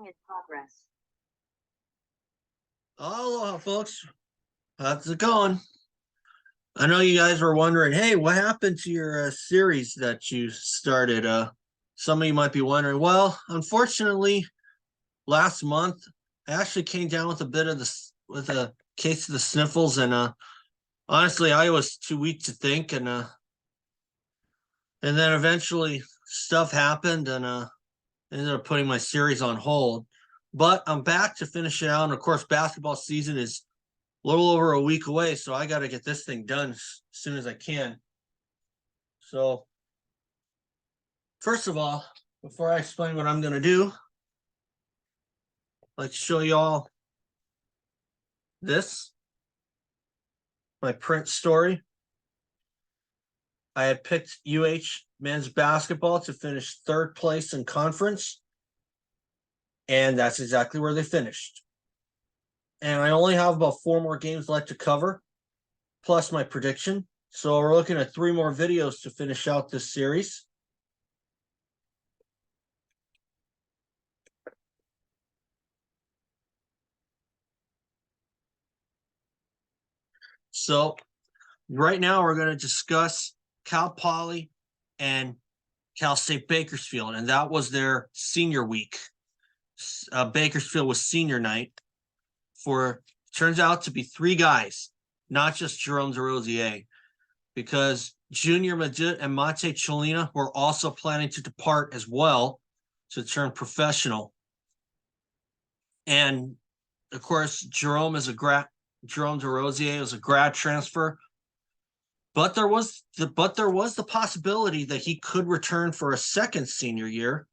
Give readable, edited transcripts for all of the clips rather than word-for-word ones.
In progress. Aloha, folks. How's it going? I know you guys were wondering, hey, what happened to your series that you started? Some of you might be wondering. Well, unfortunately, last month I actually came down with with a case of the sniffles, and honestly, I was too weak to think, and then eventually stuff happened, and ended up putting my series on hold. But I'm back to finish it out, and of course, basketball season is a little over a week away, so I got to get this thing done as soon as I can. So, first of all, before I explain what I'm going to do, I'd like to show you all this, my print story. I had picked UH men's basketball to finish third place in conference, and that's exactly where they finished. And I only have about 4 more games left to cover, plus my prediction. So we're looking at 3 more videos to finish out this series. So right now we're going to discuss Cal Poly and Cal State Bakersfield, and that was their senior week. Bakersfield was senior night for, turns out to be 3 guys, not just Jerome Desrosiers, because Junior Madut and Mate Cholina were also planning to depart as well to turn professional. And of course, Jerome Desrosiers was a grad transfer, but there was the possibility that he could return for a second senior year.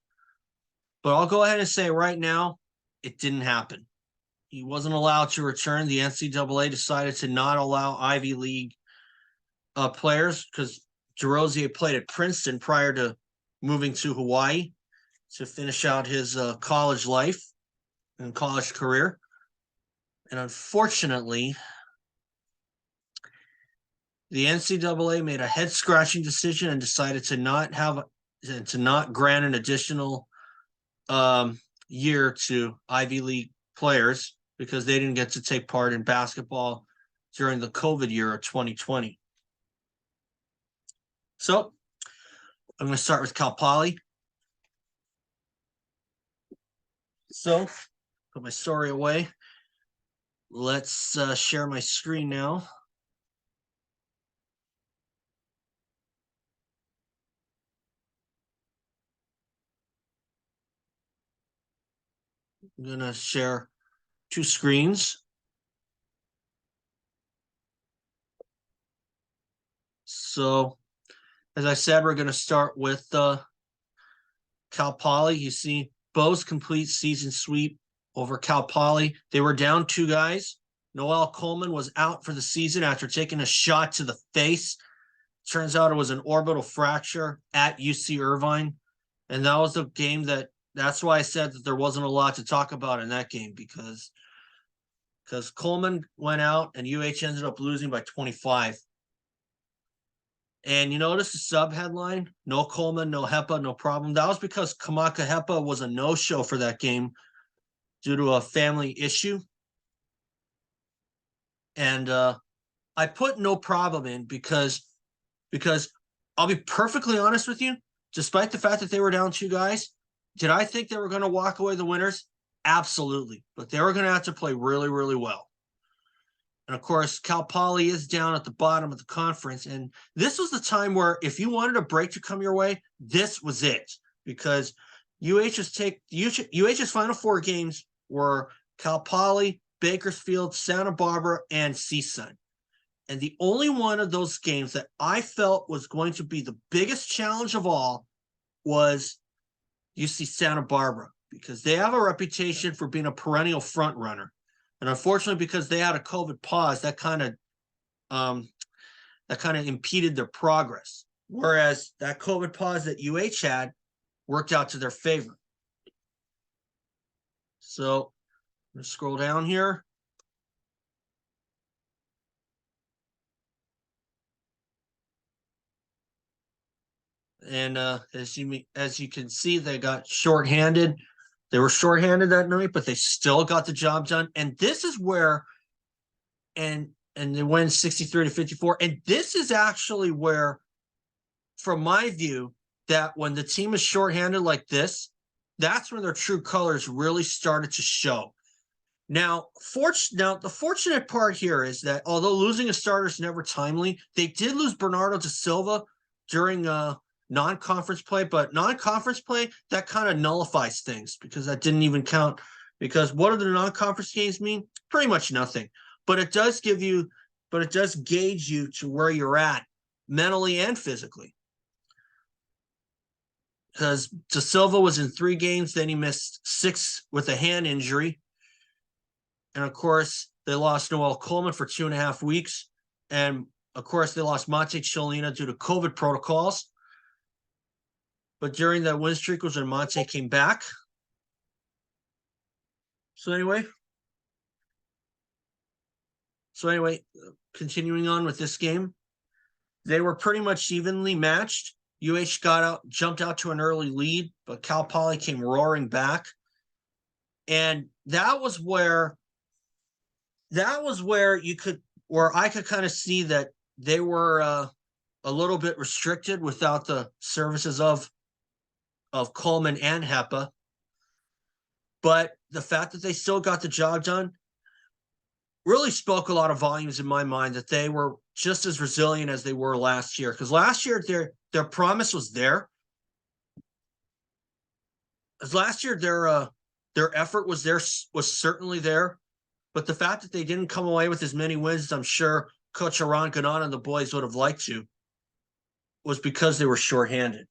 But I'll go ahead and say right now, it didn't happen. He wasn't allowed to return. The NCAA decided to not allow Ivy League players because Desrosiers played at Princeton prior to moving to Hawaii to finish out his college life and college career. And unfortunately, the NCAA made a head-scratching decision and decided to not grant an additional year to Ivy League players because they didn't get to take part in basketball during the COVID year of 2020. So I'm going to start with Cal Poly. So put my story away. Let's share my screen now. I'm going to share 2 screens. So, as I said, we're going to start with Cal Poly. You see Bo's complete season sweep over Cal Poly. They were down 2 guys. Noel Coleman was out for the season after taking a shot to the face. Turns out it was an orbital fracture at UC Irvine. And that was the game that's why I said that there wasn't a lot to talk about in that game because Coleman went out and UH ended up losing by 25. And you notice the sub headline, no Coleman, no Hepa, no problem. That was because Kamaka Hepa was a no-show for that game due to a family issue. And I put no problem in because I'll be perfectly honest with you, despite the fact that they were down 2 guys, did I think they were going to walk away the winners? Absolutely. But they were going to have to play really, really well. And of course, Cal Poly is down at the bottom of the conference. And this was the time where if you wanted a break to come your way, this was it. Because UH's final 4 games were Cal Poly, Bakersfield, Santa Barbara, and CSUN. And the only one of those games that I felt was going to be the biggest challenge of all was UC Santa Barbara, because they have a reputation for being a perennial front runner. And unfortunately, because they had a COVID pause, that kind of impeded their progress. Whereas that COVID pause that UH had worked out to their favor. So I'm going to scroll down here. And as you can see, they got shorthanded They were shorthanded that night, but they still got the job done. And this is where, and they win 63-54. And this is actually where, from my view, that when the team is shorthanded like this, that's when their true colors really started to show. Now, the fortunate part here is that although losing a starter is never timely, they did lose Bernardo da Silva during non-conference play, but non-conference play, that kind of nullifies things because that didn't even count. Because what do the non-conference games mean? Pretty much nothing. But it does gauge you to where you're at mentally and physically. Because Da Silva was in 3 games, then he missed 6 with a hand injury. And of course, they lost Noel Coleman for 2.5 weeks. And of course, they lost Monte Cholina due to COVID protocols. But during that win streak was when Monte came back. So anyway, continuing on with this game, they were pretty much evenly matched. Jumped out to an early lead, but Cal Poly came roaring back. And that was where I could kind of see that they were a little bit restricted without the services of Coleman and Hepa. But the fact that they still got the job done really spoke a lot of volumes in my mind that they were just as resilient as they were last year. Because last year their promise was there. As last year their effort was certainly there. But the fact that they didn't come away with as many wins as I'm sure Coach Aron Ganan and the boys would have liked to was because they were shorthanded.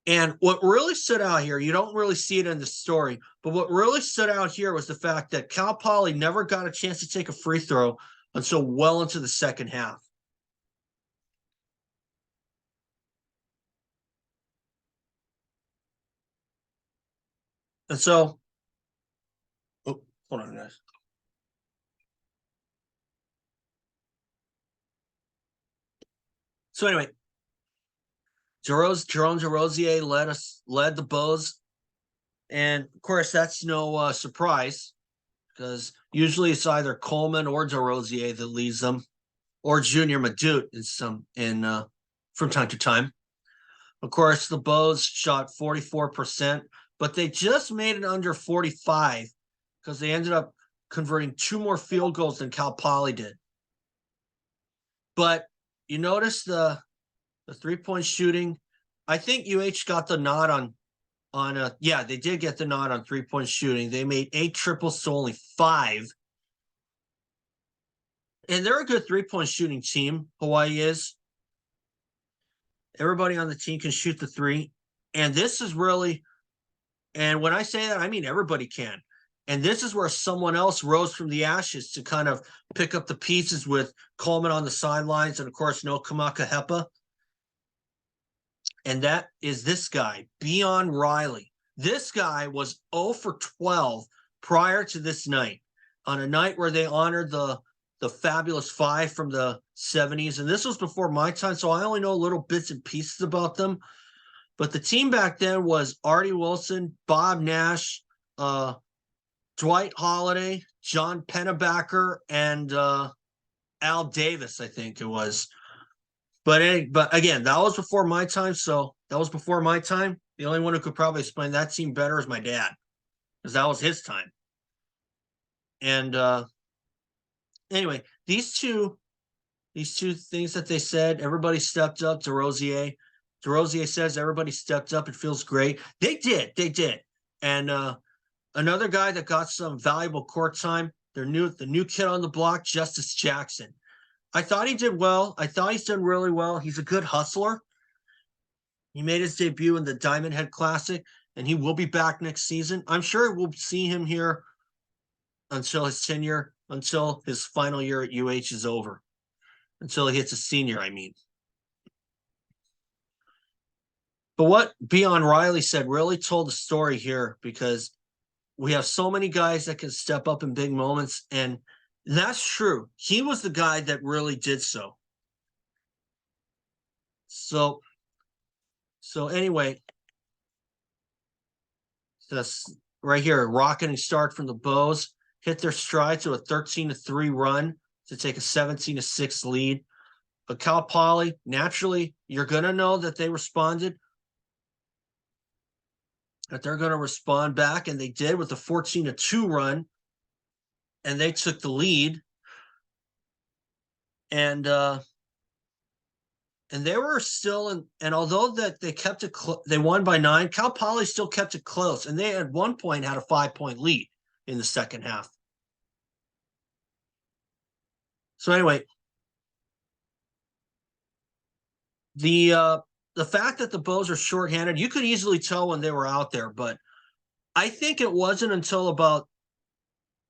And what really stood out here, you don't really see it in the story, but what really stood out here was the fact that Cal Poly never got a chance to take a free throw until well into the second half. And so, hold on, guys. So anyway, Jerome Desrosiers led the Bows. And of course, that's no surprise because usually it's either Coleman or Desrosiers that leads them, or Junior Madut from time to time. Of course, the Bows shot 44%, but they just made it under 45 because they ended up converting 2 more field goals than Cal Poly did. But you notice the 3-point shooting. I think UH got the nod they did get the nod on 3-point shooting. They made 8 triples, so only 5. And they're a good 3-point shooting team, Hawaii is. Everybody on the team can shoot the 3. And this is really, and when I say that, I mean everybody can. And this is where someone else rose from the ashes to kind of pick up the pieces with Coleman on the sidelines and, of course, no Kamaka Hepa. And that is this guy, Beon Riley. This guy was 0 for 12 prior to this night, on a night where they honored the Fabulous 5 from the 70s. And this was before my time, so I only know little bits and pieces about them. But the team back then was Artie Wilson, Bob Nash, Dwight Holiday, John Pennebaker, and Al Davis, I think it was. But again, that was before my time. So that was before my time. The only one who could probably explain that team better is my dad, because that was his time. And anyway, these two things that they said, everybody stepped up. Desrosiers says everybody stepped up. It feels great. They did. And another guy that got some valuable court time, the new kid on the block, Justus Jackson. I thought he did well. I thought he's done really well. He's a good hustler. He made his debut in the Diamond Head Classic, and he will be back next season. I'm sure we'll see him here until his final year at UH is over. Until he hits a senior, I mean. But what Beon Riley said really told the story here, because we have so many guys that can step up in big moments, and that's true. He was the guy that really did so. So anyway, This right here, rocketing start from the Bows, hit their stride to a 13-3 run to take a 17-6 lead. But Cal Poly, naturally, you're going to know that they responded, that they're going to respond back, and they did with a 14-2 run, and they took the lead. And they were still in, and although that they kept it, they won by 9. Cal Poly still kept it close, and they at one point had a 5-point lead in the second half. So anyway, the fact that the Bows are shorthanded, you could easily tell when they were out there, but I think it wasn't until about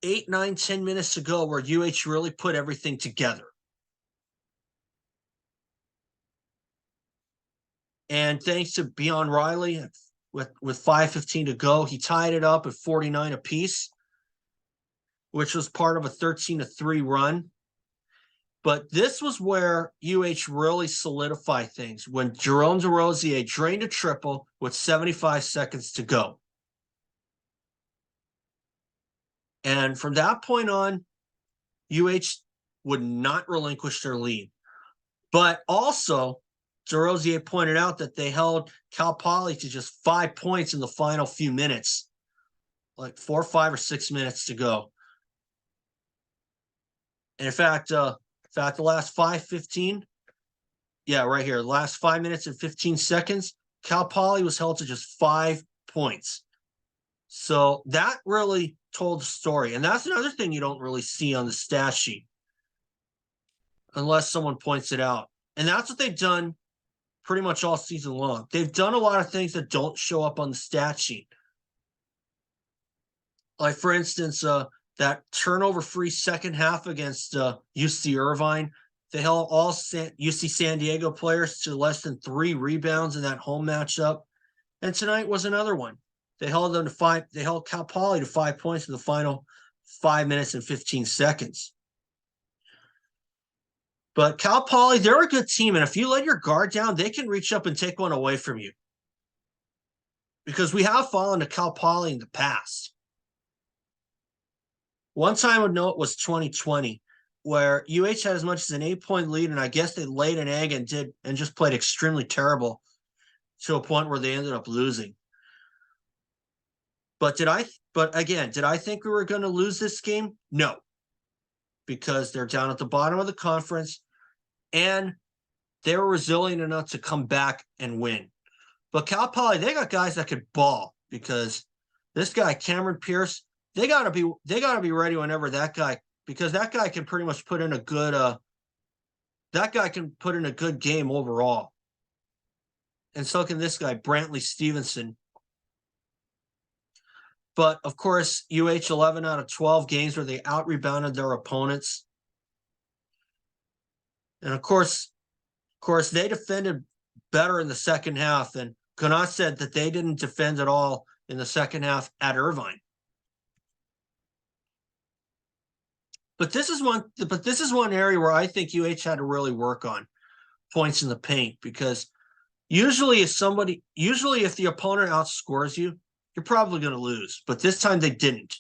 8, 9, 10 minutes to go where UH really put everything together. And thanks to Beon Riley, with 5:15 to go, he tied it up at 49 apiece, which was part of a 13-3 run. But this was where UH really solidified things when Jerome Desrosiers drained a triple with 75 seconds to go. And from that point on, UH would not relinquish their lead. But also, Desrosiers pointed out that they held Cal Poly to just 5 points in the final few minutes, like 4, 5, or 6 minutes to go. And in fact, the last 5:15, yeah, right here, the last 5 minutes and 15 seconds, Cal Poly was held to just 5 points. So that really told the story. And that's another thing you don't really see on the stat sheet unless someone points it out. And that's what they've done pretty much all season long. They've done a lot of things that don't show up on the stat sheet. Like, for instance, that turnover-free second half against UC Irvine. They held all UC San Diego players to less than 3 rebounds in that home matchup. And tonight was another one. They held them to 5. They held Cal Poly to 5 points in the final 5 minutes and 15 seconds. But Cal Poly, they're a good team, and if you let your guard down, they can reach up and take one away from you. Because we have fallen to Cal Poly in the past. One time I know it was 2020, where UH had as much as an 8-point lead, and I guess they laid an egg and just played extremely terrible to a point where they ended up losing. But again, did I think we were going to lose this game? No. Because they're down at the bottom of the conference, and they were resilient enough to come back and win. But Cal Poly, they got guys that could ball, because this guy, Cameron Pierce, they gotta be ready whenever that guy, because that guy can pretty much put in a good game overall. And so can this guy, Brantley Stevenson. But of course, UH 11 out of 12 games where they out-rebounded their opponents. And of course, they defended better in the second half. And Connaught said that they didn't defend at all in the second half at Irvine. But this is one area where I think UH had to really work on points in the paint, because usually if the opponent outscores you, you're probably going to lose. But this time they didn't.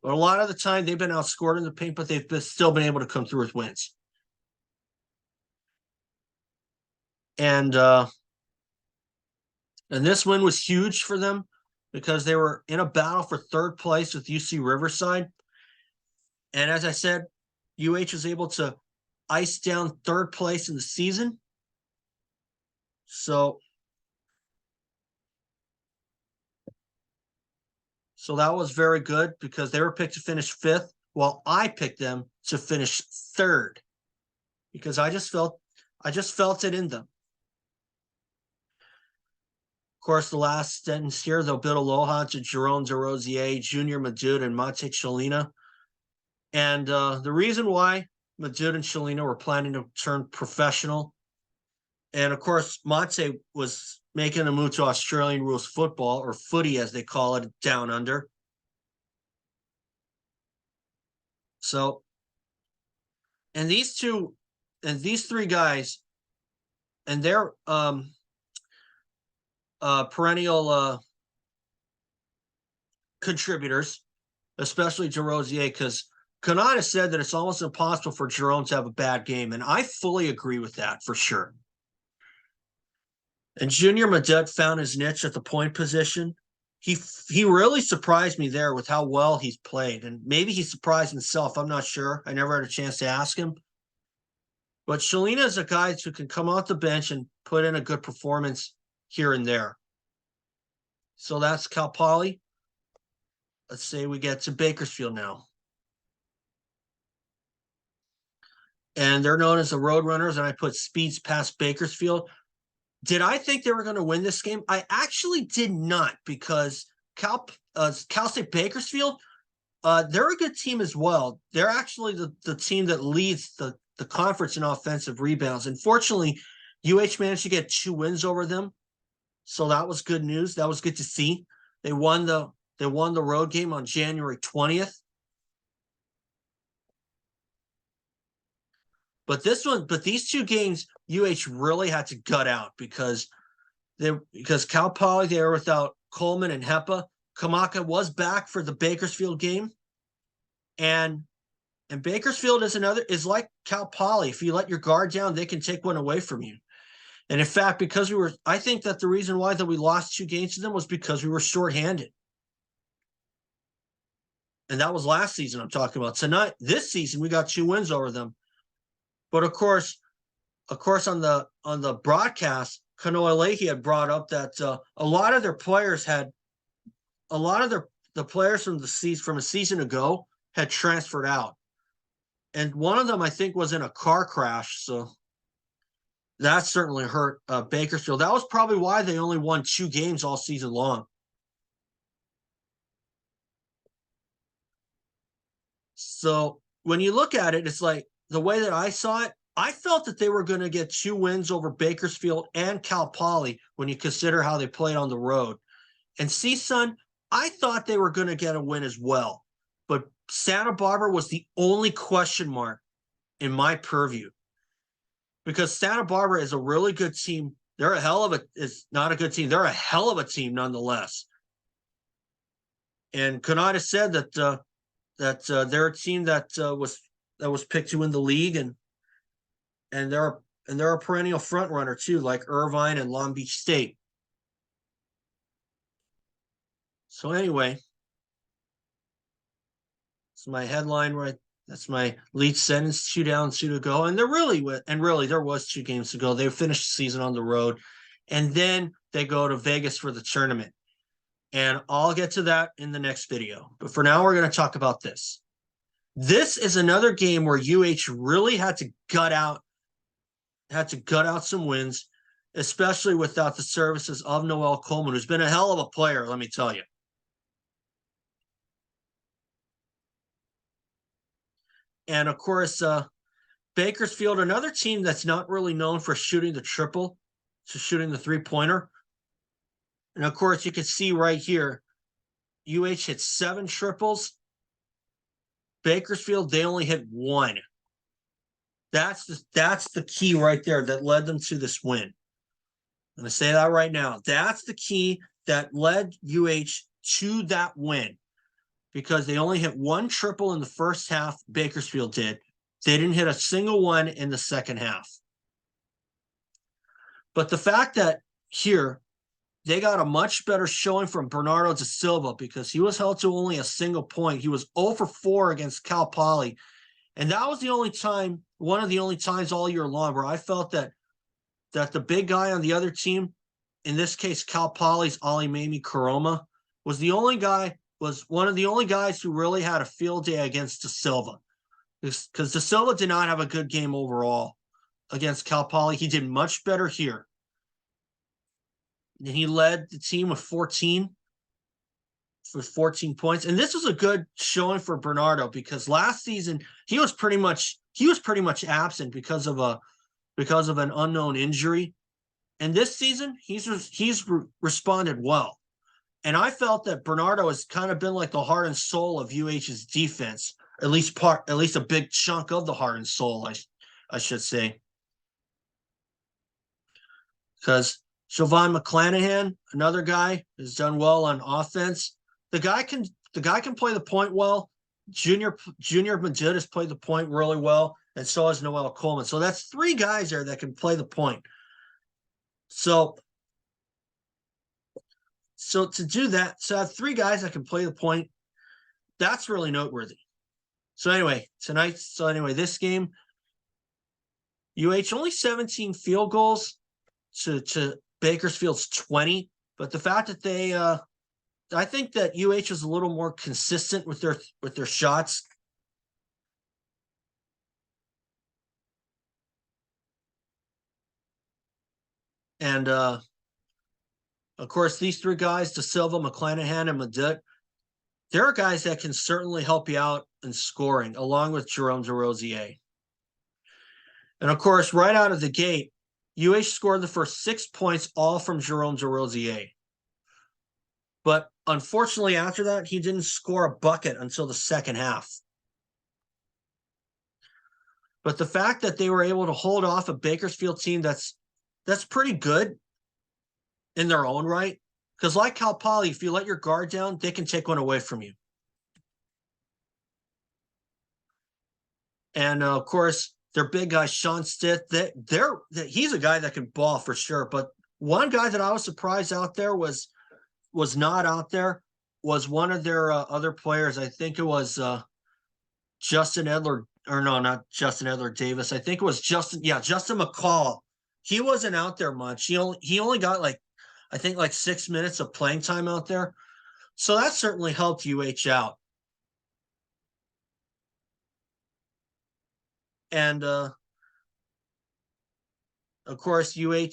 But a lot of the time they've been outscored in the paint, but they've still been able to come through with wins. And this win was huge for them because they were in a battle for third place with UC Riverside. And as I said, UH was able to ice down third place in the season. So that was very good, because they were picked to finish 5th, while I picked them to finish 3rd, because I just felt it in them. Of course, the last sentence here, they'll bid aloha to Jerome Desrosiers, Junior Madud, and Mate Chalina. And the reason why Madud and Chalina were planning to turn professional, and of course, Mate was making a move to Australian rules football, or footy as they call it down under. So, and these 3 guys, and they're perennial contributors, especially Desrosiers, because Kanata said that it's almost impossible for Jerome to have a bad game, and I fully agree with that for sure. And Junior Nedd found his niche at the point position. He really surprised me there with how well he's played, and maybe he surprised himself. I'm not sure. I never had a chance to ask him. But Shalina is a guy who can come off the bench and put in a good performance here and there. So that's Cal Poly. Let's say we get to Bakersfield now. And they're known as the Roadrunners, and I put speeds past Bakersfield. Did I think they were going to win this game? I actually did not, because Cal State Bakersfield, they're a good team as well. They're actually the team that leads the conference in offensive rebounds. Unfortunately, UH managed to get 2 wins over them, so that was good news. That was good to see. They won the road game on January 20th. But these 2 games, UH really had to gut out because Cal Poly, they were without Coleman and Hepa. Kamaka was back for the Bakersfield game. And Bakersfield is like Cal Poly. If you let your guard down, they can take one away from you. And in fact, I think that the reason why that we lost 2 games to them was because we were shorthanded. And that was last season I'm talking about. This season, we got 2 wins over them. But of course, on the broadcast, Kanoa Leahy had brought up that a lot of their players the players from a season ago had transferred out, and one of them I think was in a car crash. So that certainly hurt Bakersfield. That was probably why they only won 2 games all season long. So when you look at it, it's like the way that I saw it, I felt that they were going to get 2 wins over Bakersfield and Cal Poly when you consider how they played on the road. And CSUN, I thought they were going to get a win as well. But Santa Barbara was the only question mark in my purview. Because Santa Barbara is a really good team. They're it's not a good team. They're a hell of a team nonetheless. And Kanata said that they're a team that was picked to win the league, and they're a perennial front runner too, like Irvine and Long Beach State. So anyway, it's my headline, right? That's my lead sentence: 2 down, 2 to go. And there was 2 games to go. They finished the season on the road, and then they go to Vegas for the tournament. And I'll get to that in the next video. But for now, we're going to talk about this. This is another game where UH really had to gut out some wins, especially without the services of Noel Coleman, who's been a hell of a player, let me tell you. And of course, Bakersfield, another team that's not really known for shooting the triple, so shooting the 3-pointer. And of course, you can see right here, UH hit 7 triples. Bakersfield, they only hit 1. That's the key right there that led them to this win. I'm going to say that right now. That's the key that led UH to that win, because they only hit 1 triple in the first half. Bakersfield did. They didn't hit a single one in the second half. But the fact that here they got a much better showing from Bernardo da Silva, because he was held to only a single point. He was 0 for 4 against Cal Poly. And that was one of the only times all year long where I felt that the big guy on the other team, in this case Cal Poly's Ali Mamie Karoma, was one of the only guys who really had a field day against da Silva. Because da Silva did not have a good game overall against Cal Poly. He did much better here. And he led the team with 14 points. And this was a good showing for Bernardo, because last season he was pretty much absent because of an unknown injury. And this season he's responded well. And I felt that Bernardo has kind of been like the heart and soul of UH's defense, at least a big chunk of the heart and soul, I should say. Because Siobhan McClanahan, another guy, has done well on offense. the guy can play the point well. Junior Madrid has played the point really well, and so has Noel Coleman. So that's three guys there that can play the point. So to do that, so I have three guys that can play the point. That's really noteworthy. So anyway, this game, UH only 17 field goals to Bakersfield's 20, but the fact that they I think that UH is a little more consistent with their shots. And of course, these three guys, De Silva, McClanahan, and Madut, they're guys that can certainly help you out in scoring, along with Jerome Desrosiers. And of course, right out of the gate, UH scored the first 6 points, all from Jerome Desrosiers. But unfortunately, after that, he didn't score a bucket until the second half. But the fact that they were able to hold off a Bakersfield team that's pretty good in their own right, because like Cal Poly, if you let your guard down, they can take one away from you. And of course, their big guy, Sean Stith, he's a guy that can ball for sure. But one guy that I was surprised out there was not out there was one of their other players. I think it was Justin Edler, or no, not Justin Edler Davis. I think it was Justin McCall. He wasn't out there much. He only got like 6 minutes of playing time out there. So that certainly helped UH out. And of course, UH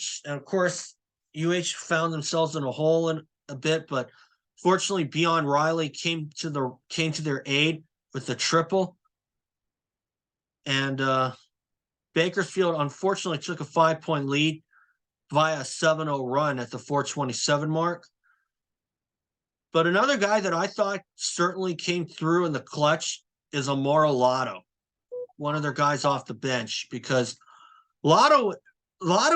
found themselves in a hole in a bit, but fortunately, Beon Riley came to their aid with the triple. And Bakersfield unfortunately took a 5-point lead via a 7-0 run at the 4:27 mark. But another guy that I thought certainly came through in the clutch is Amaro Lotto, one of their guys off the bench, because Lotto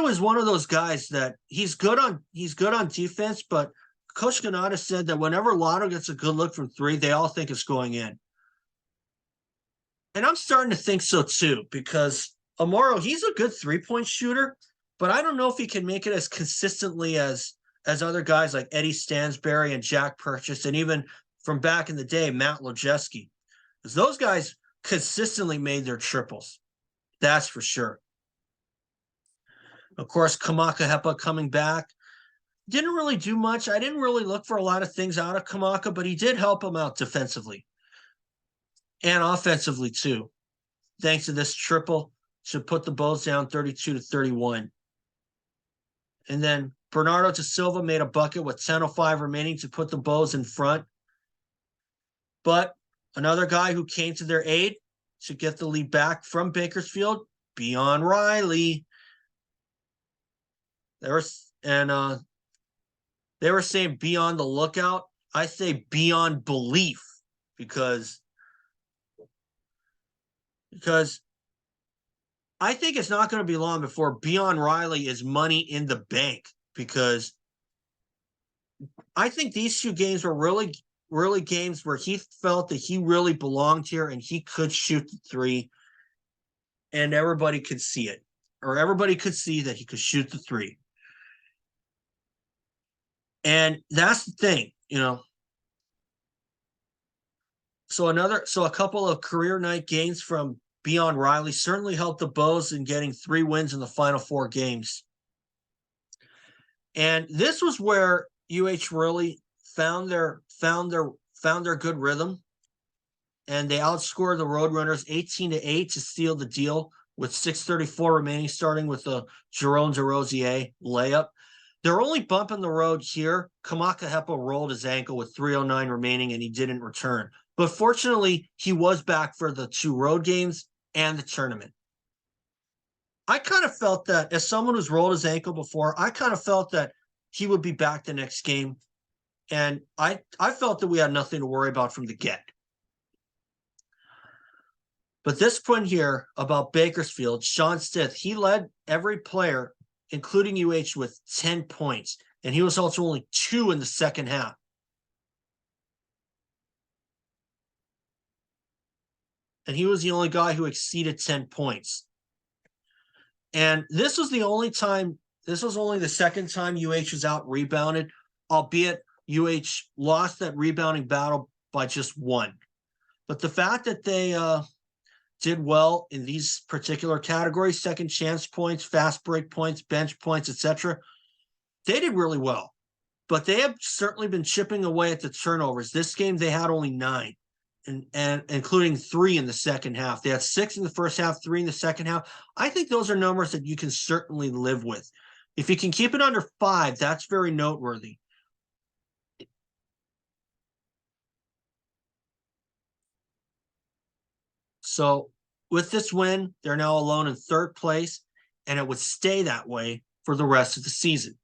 is one of those guys that he's good on defense, but Coach Ganada said that whenever Lotto gets a good look from three, they all think it's going in. And I'm starting to think so too, because Amaro, he's a good three-point shooter, but I don't know if he can make it as consistently as other guys like Eddie Stansberry and Jack Purchase, and even from back in the day, Matt Lojeski. Because those guys consistently made their triples. That's for sure. Of course, Kamaka Hepa coming back. Didn't really do much. I didn't really look for a lot of things out of Kamaka, but he did help him out defensively and offensively too. Thanks to this triple to put the Bulls down 32-31. And then Bernardo De Silva made a bucket with 10:05 remaining to put the Bulls in front. But another guy who came to their aid to get the lead back from Bakersfield, Beon Riley. They were saying be on the lookout. I say beyond belief because I think it's not going to be long before Beon Riley is money in the bank, because I think these two games were really, really games where he felt that he really belonged here and he could shoot the three, and everybody could see it, or everybody could see that he could shoot the three. And that's the thing, you know. So a couple of career night games from Beon Riley certainly helped the Bows in getting 3 wins in the final 4 games. And this was where UH really found their good rhythm, and they outscored the Roadrunners 18-8 to seal the deal with 6:34 remaining, starting with the Jerome Desrosiers layup. Their only bump in the road here, Kamaka Hepa rolled his ankle with 3:09 remaining, and he didn't return. But fortunately, he was back for the 2 road games and the tournament. I kind of felt that, as someone who's rolled his ankle before, I kind of felt that he would be back the next game. And I felt that we had nothing to worry about from the get. But this point here about Bakersfield, Sean Stith, he led every player, including UH, with 10 points. And he was also only 2 in the second half. and he was the only guy who exceeded 10 points. And this was the only time, this was only the second time UH was out rebounded, albeit UH lost that rebounding battle by just 1. But the fact that they did well in these particular categories, second chance points, fast break points, bench points, etc., they did really well. But they have certainly been chipping away at the turnovers. This game, they had only 9, and including 3 in the second half. They had 6 in the first half, 3 in the second half. I think those are numbers that you can certainly live with. If you can keep it under 5, that's very noteworthy. So with this win, they're now alone in 3rd place, and it would stay that way for the rest of the season.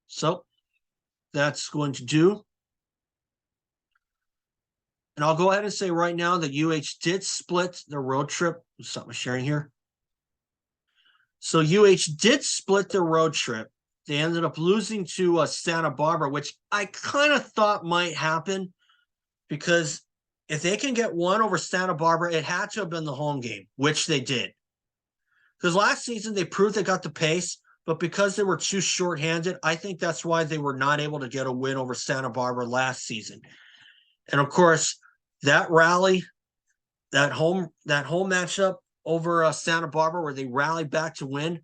So that's going to do. And I'll go ahead and say right now that UH did split their road trip. Stop my sharing here. So UH did split their road trip. They ended up losing to Santa Barbara, which I kind of thought might happen, because if they can get one over Santa Barbara, it had to have been the home game, which they did. Because last season they proved they got the pace, but because they were too shorthanded, I think that's why they were not able to get a win over Santa Barbara last season. And of course, that rally, that home matchup over Santa Barbara, where they rallied back to win,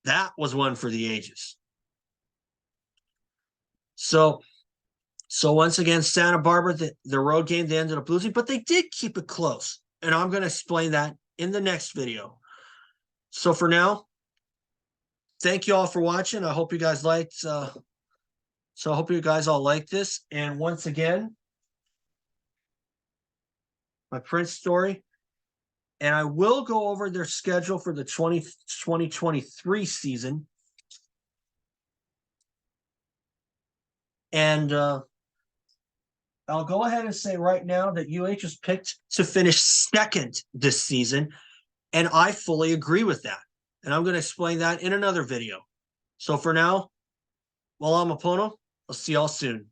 that was one for the ages. So once again, Santa Barbara, the road game, they ended up losing, but they did keep it close. And I'm going to explain that in the next video. So for now, thank you all for watching. I hope you guys liked. I hope you guys all like this. And once again, my Prince story. And I will go over their schedule for the 2023 season. And I'll go ahead and say right now that UH is picked to finish 2nd this season. And I fully agree with that. And I'm going to explain that in another video. So for now, Wala Mapono, I'll see y'all soon.